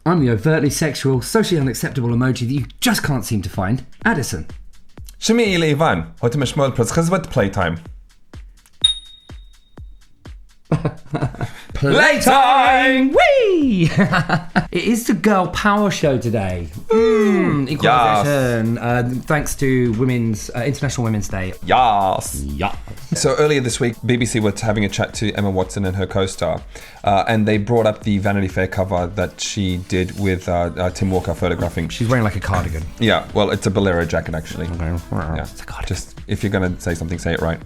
I'm the overtly sexual, socially unacceptable emoji that you just can't seem to find, Addison. שמי אילי heute משמעול פרצחזבת Playtime. Playtime! Whee! It is the girl power show today. Equalisation. Yes. Thanks to International Women's Day. Yes. Yeah. So earlier this week, BBC were having a chat to Emma Watson and her co-star, and they brought up the Vanity Fair cover that she did with Tim Walker photographing. She's wearing like a cardigan. Yeah, well, it's a bolero jacket actually. Okay. Yeah. It's a cardigan. Just if you're going to say something, say it right.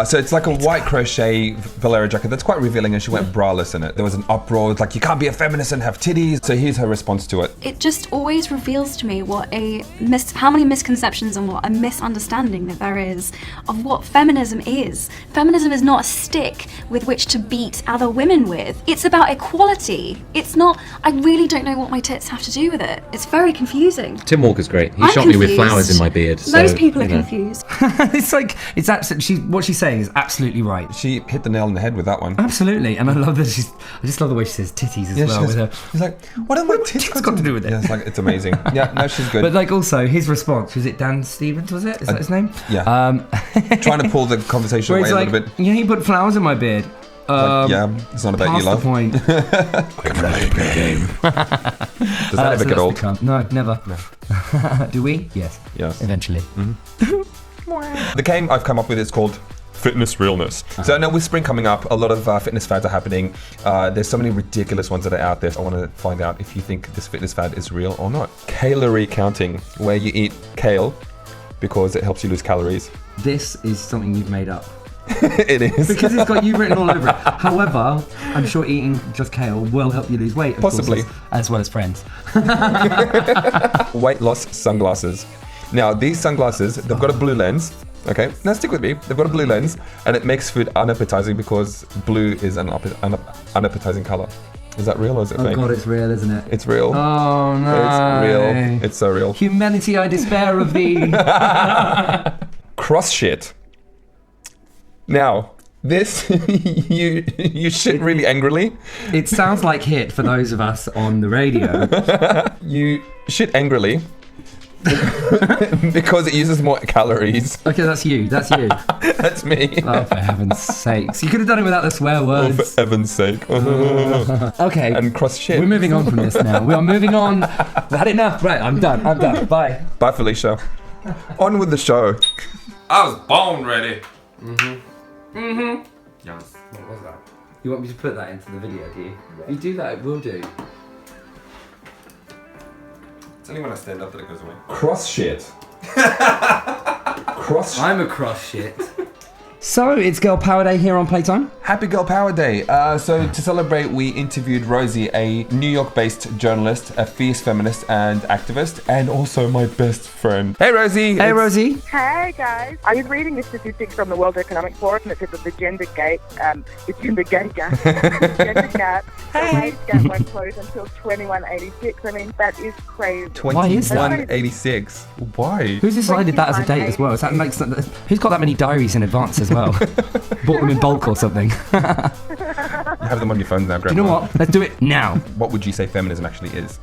So it's like a white crochet bolero jacket that's quite revealing, and she went braless in it. There was an uproar, like, you can't be a feminist and have titties. So here's her response to it. It just always reveals to me how many misconceptions and what a misunderstanding that there is of what feminism is. Feminism is not a stick with which to beat other women with. It's about equality. It's not, I really don't know what my tits have to do with it. It's very confusing. Tim Walker's great. He I'm shot confused. me with flowers in my beard. Most people are confused. It's absolutely, what she's saying is absolutely right. She hit the nail on the head with that one. Absolutely, and I love that I just love the way she says titties as well. With her. She's like, what have my tits got to do with it? Yeah, it's amazing. Yeah, no, she's good. But like also his response, was it Dan Stevens? Was it? Is that his name? Yeah. Trying to pull the conversation away a little bit. Yeah, he put flowers in my beard. Yeah, it's not about you, love. The point. I'm ready to play a game. Does that ever get old? No, never. No. Do we? Yes. Yes. Eventually. Mm-hmm. The game I've come up with is called Fitness Realness. So now with spring coming up, a lot of fitness fads are happening. There's so many ridiculous ones that are out there. So I want to find out if you think this fitness fad is real or not. Calorie counting, where you eat kale because it helps you lose calories. This is something you've made up. It is. Because it's got you written all over it. However, I'm sure eating just kale will help you lose weight. Possibly. Course, as well as friends. Weight loss sunglasses. Now, these sunglasses, they've got a blue lens. Okay, now stick with me. They've got a blue lens, and it makes food unappetizing because blue is an unappetizing color. Is that real or is it fake? Oh God, it's real, isn't it? It's real. Oh no. It's real. It's so real. Humanity, I despair of thee. Cross shit. Now, this, you shit really angrily. It sounds like hit for those of us on the radio. You shit angrily. Because it uses more calories. Okay, that's you. That's you. That's me. Oh, for heaven's sakes. You could have done it without the swear words. Oh, for heaven's sake. Okay. And cross shit. We're moving on from this now. We are moving on. We've had enough. Right, I'm done. Bye. Bye, Felicia. On with the show. I was born ready. Yes. What was that? You want me to put that into the video, do you? If you do that, it will do. It's only when I stand up that it goes away. Cross shit. I'm a cross shit. So, it's Girl Power Day here on Playtime. Happy Girl Power Day. So to celebrate, we interviewed Rosie, a New York-based journalist, a fierce feminist and activist, and also my best friend. Hey, Rosie. Hey, Rosie. Hey, guys. I was reading the statistics from the World Economic Forum that said that the gender gap, the wage gap won't close until 2186. I mean, that is crazy. 2186. Why? Who's decided that as a date as well? Is that who's got that many diaries in advance as well? Bought them in bulk or something. You have them on your phone now, Grandma. Do you know what? Let's do it now. What would you say feminism actually is?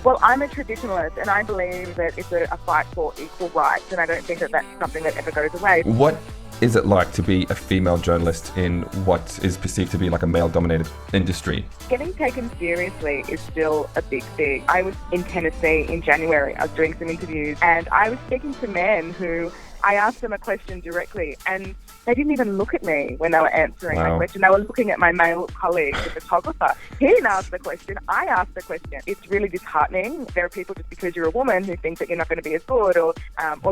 Well, I'm a traditionalist, and I believe that it's a fight for equal rights, and I don't think that that's something that ever goes away. What is it like to be a female journalist in what is perceived to be like a male-dominated industry? Getting taken seriously is still a big thing. I was in Tennessee in January. I was doing some interviews, and I was speaking to men who I asked them a question directly, and they didn't even look at me when they were answering my question. They were looking at my male colleague, the photographer. He didn't ask the question. I asked the question. It's really disheartening. There are people, just because you're a woman, who think that you're not going to be as good or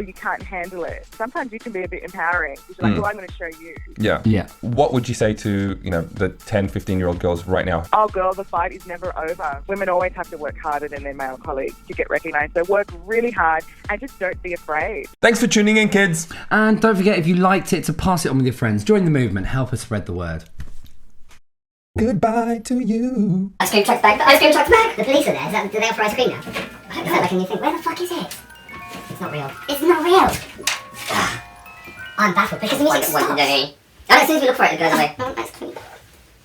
you can't handle it. Sometimes you can be a bit empowering. You're like, well, I'm going to show you. Yeah. What would you say to, the 10, 15-year-old girls right now? Oh, girl, the fight is never over. Women always have to work harder than their male colleagues to get recognised. So work really hard and just don't be afraid. Thanks for tuning in, kids. And don't forget, if you liked it, to pass it on with your friends. Join the movement. Help us spread the word. Goodbye to you. Ice cream truck's back. Ice cream truck's back. The police are there. Do they offer ice cream now? Is that like, and you think, where the fuck is it? It's not real. It's not real. I'm baffled because the music stops. As soon as we look for it, it goes away.